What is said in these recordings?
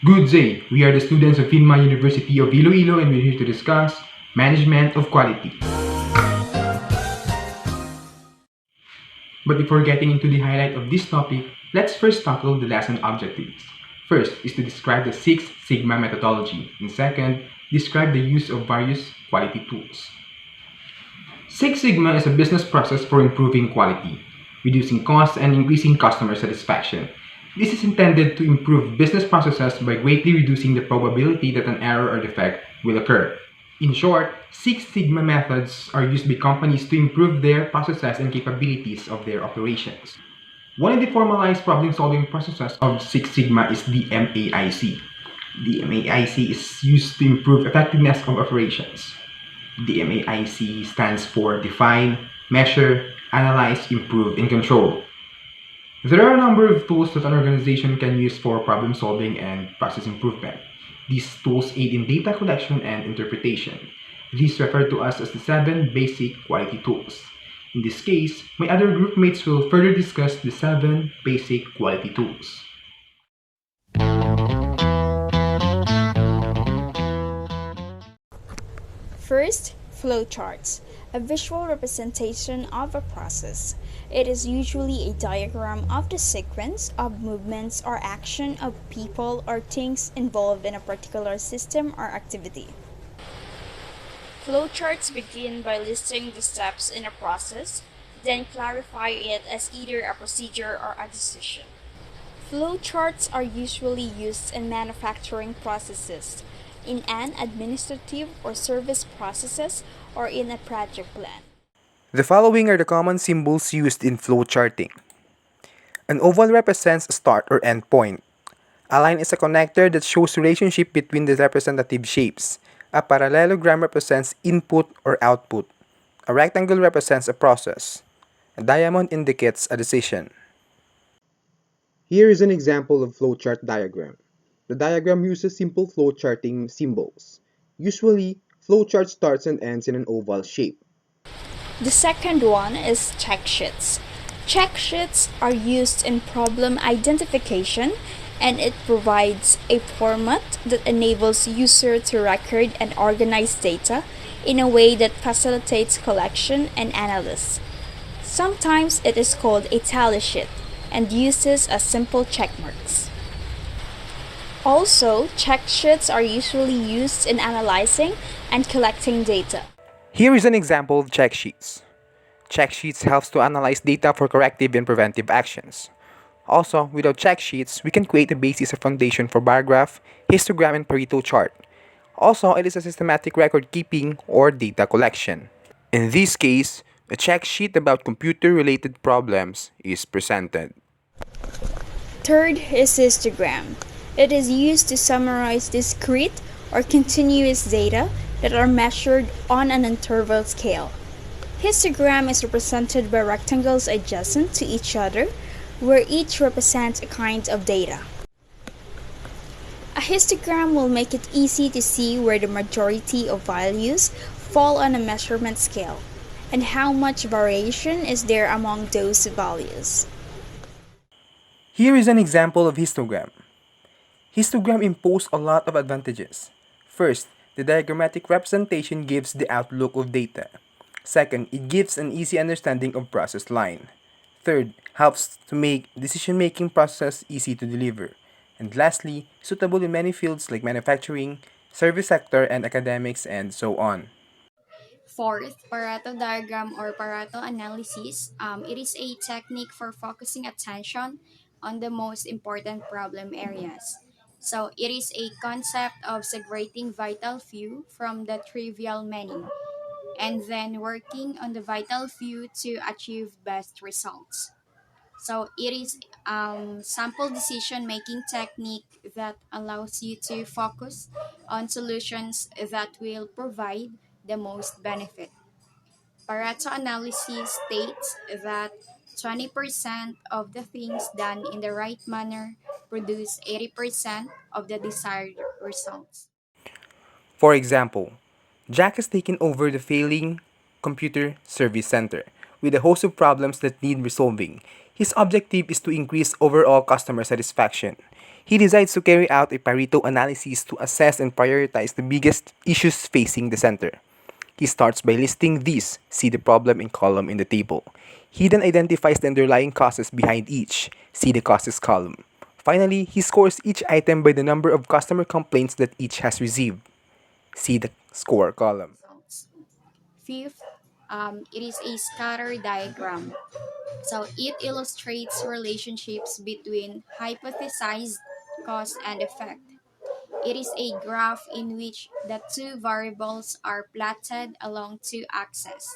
Good day, we are the students of Finma University of Iloilo and we're here to discuss management of quality. But before getting into the highlight of this topic, let's first tackle the lesson objectives. First is to describe the Six Sigma methodology, and second, describe the use of various quality tools. Six Sigma is a business process for improving quality, reducing costs, and increasing customer satisfaction. This is intended to improve business processes by greatly reducing the probability that an error or defect will occur. In short, Six Sigma methods are used by companies to improve their processes and capabilities of their operations. One of the formalized problem-solving processes of Six Sigma is the MAIC. The MAIC is used to improve effectiveness of operations. The MAIC stands for Define, Measure, Analyze, Improve, and Control. There are a number of tools that an organization can use for problem solving and process improvement. These tools aid in data collection and interpretation. These referred to us as the 7 basic quality tools. In this case, my other groupmates will further discuss the 7 basic quality tools. First, flowcharts, a visual representation of a process. It is usually a diagram of the sequence of movements or action of people or things involved in a particular system or activity. Flowcharts begin by listing the steps in a process, then clarify it as either a procedure or a decision. Flowcharts are usually used in manufacturing processes, in an administrative or service processes, or in a project plan. The following are the common symbols used in flowcharting. An oval represents a start or end point. A line is a connector that shows relationship between the representative shapes. A parallelogram represents input or output. A rectangle represents a process. A diamond indicates a decision. Here is an example of flowchart diagram. The diagram uses simple flowcharting symbols. Usually, flowchart starts and ends in an oval shape. The second one is check sheets. Check sheets are used in problem identification, and it provides a format that enables user to record and organize data in a way that facilitates collection and analysis. Sometimes it is called a tally sheet and uses as simple check marks. Also, check sheets are usually used in analyzing and collecting data. Here is an example of check sheets. Check sheets helps to analyze data for corrective and preventive actions. Also, without check sheets, we can create a basis or foundation for bar graph, histogram, and Pareto chart. Also, it is a systematic record keeping or data collection. In this case, a check sheet about computer-related problems is presented. Third is histogram. It is used to summarize discrete or continuous data that are measured on an interval scale. Histogram is represented by rectangles adjacent to each other, where each represents a kind of data. A histogram will make it easy to see where the majority of values fall on a measurement scale, and how much variation is there among those values. Here is an example of histogram. Histogram imposes a lot of advantages. First, the diagrammatic representation gives the outlook of data. Second, it gives an easy understanding of process line. Third, helps to make decision-making process easy to deliver. And lastly, suitable in many fields like manufacturing, service sector, and academics, and so on. Fourth, Pareto diagram or Pareto analysis. It is a technique for focusing attention on the most important problem areas. So it is a concept of segregating vital few from the trivial many, and then working on the vital few to achieve best results. So it is sample decision making technique that allows you to focus on solutions that will provide the most benefit. Pareto analysis states that 20% of the things done in the right manner produce 80% of the desired results. For example, Jack has taken over the failing computer service center with a host of problems that need resolving. His objective is to increase overall customer satisfaction. He decides to carry out a Pareto analysis to assess and prioritize the biggest issues facing the center. He starts by listing these, see the problem in column in the table. He then identifies the underlying causes behind each, see the causes column. Finally, he scores each item by the number of customer complaints that each has received, see the score column. Results. Fifth, it is a scatter diagram. So it illustrates relationships between hypothesized cause and effect. It is a graph in which the two variables are plotted along two axes.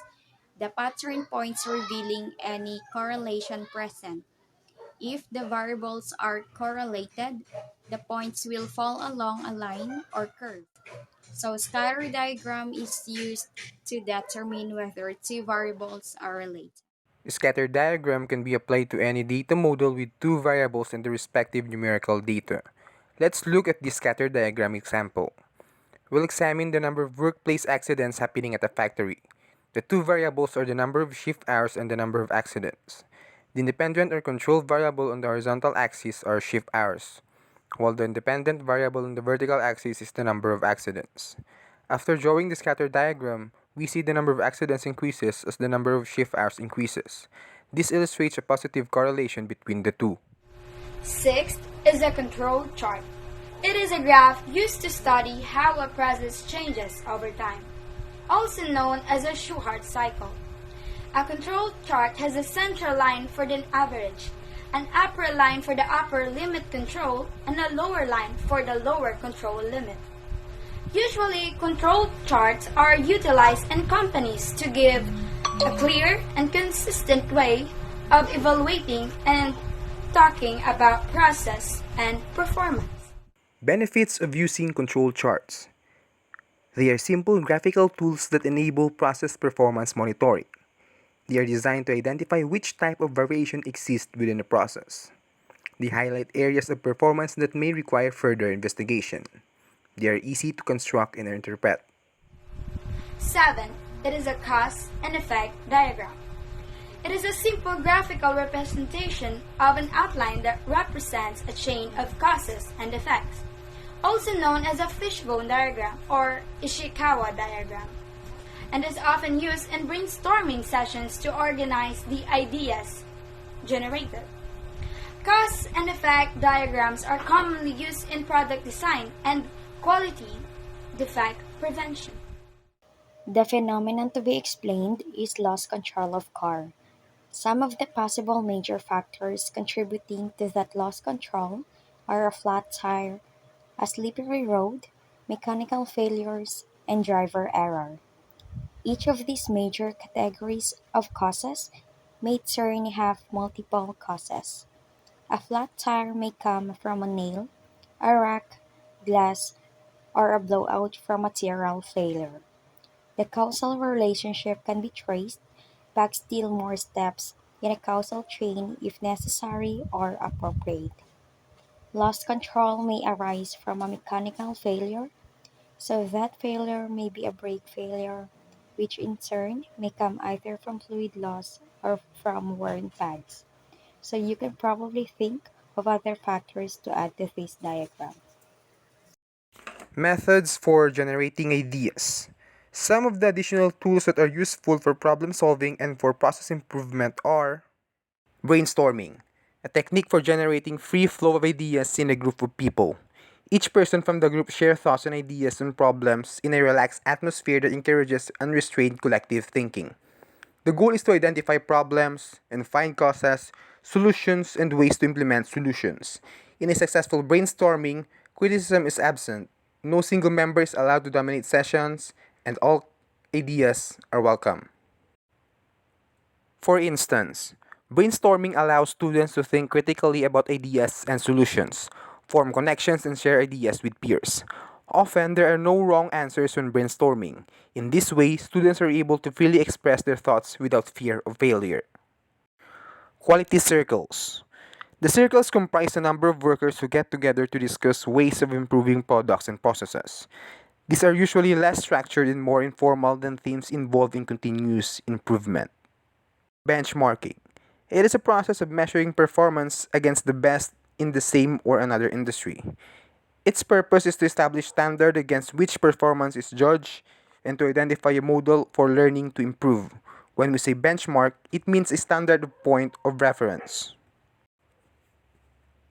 The pattern points revealing any correlation present. If the variables are correlated, the points will fall along a line or curve. So scatter diagram is used to determine whether two variables are related. The scatter diagram can be applied to any data model with two variables and the respective numerical data. Let's look at the scatter diagram example. We'll examine the number of workplace accidents happening at a factory. The two variables are the number of shift hours and the number of accidents. The independent or controlled variable on the horizontal axis are shift hours, while the independent variable on the vertical axis is the number of accidents. After drawing the scatter diagram, we see the number of accidents increases as the number of shift hours increases. This illustrates a positive correlation between the two. Sixth is a control chart. It is a graph used to study how a process changes over time, also known as a Shewhart cycle. A control chart has a central line for the average, an upper line for the upper limit control, and a lower line for the lower control limit. Usually, control charts are utilized in companies to give a clear and consistent way of evaluating and talking about process and performance. Benefits of using control charts. They are simple graphical tools that enable process performance monitoring. They are designed to identify which type of variation exists within a process. They highlight areas of performance that may require further investigation. They are easy to construct and interpret. 7. It is a cause and effect diagram. It is a simple graphical representation of an outline that represents a chain of causes and effects, also known as a fishbone diagram or Ishikawa diagram, and is often used in brainstorming sessions to organize the ideas generated. Cause and effect diagrams are commonly used in product design and quality defect prevention. The phenomenon to be explained is loss control of car. Some of the possible major factors contributing to that loss control are a flat tire, a slippery road, mechanical failures, and driver error. Each of these major categories of causes may turn have multiple causes. A flat tire may come from a nail, a rack, glass, or a blowout from material failure. The causal relationship can be traced back still more steps in a causal chain if necessary or appropriate. Loss control may arise from a mechanical failure, so that failure may be a brake failure, which in turn may come either from fluid loss or from worn pads. So you can probably think of other factors to add to this diagram. Methods for generating ideas. Some of the additional tools that are useful for problem solving and for process improvement are brainstorming, a technique for generating free flow of ideas in a group of people. Each person from the group shares thoughts and ideas on problems in a relaxed atmosphere that encourages unrestrained collective thinking. The goal is to identify problems and find causes, solutions, and ways to implement solutions. In a successful brainstorming, criticism is absent. No single member is allowed to dominate sessions, and all ideas are welcome. For instance, brainstorming allows students to think critically about ideas and solutions, form connections, and share ideas with peers. Often, there are no wrong answers when brainstorming. In this way, students are able to freely express their thoughts without fear of failure. Quality circles. The circles comprise a number of workers who get together to discuss ways of improving products and processes. These are usually less structured and more informal than themes involving continuous improvement. Benchmarking. It is a process of measuring performance against the best in the same or another industry. Its purpose is to establish standard against which performance is judged and to identify a model for learning to improve. When we say benchmark, it means a standard point of reference.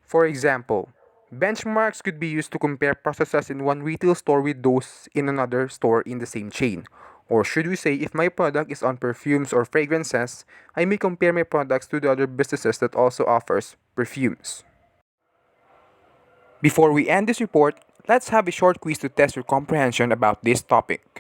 For example, benchmarks could be used to compare processes in one retail store with those in another store in the same chain. Or should we say, if my product is on perfumes or fragrances, I may compare my products to the other businesses that also offers perfumes. Before we end this report, let's have a short quiz to test your comprehension about this topic.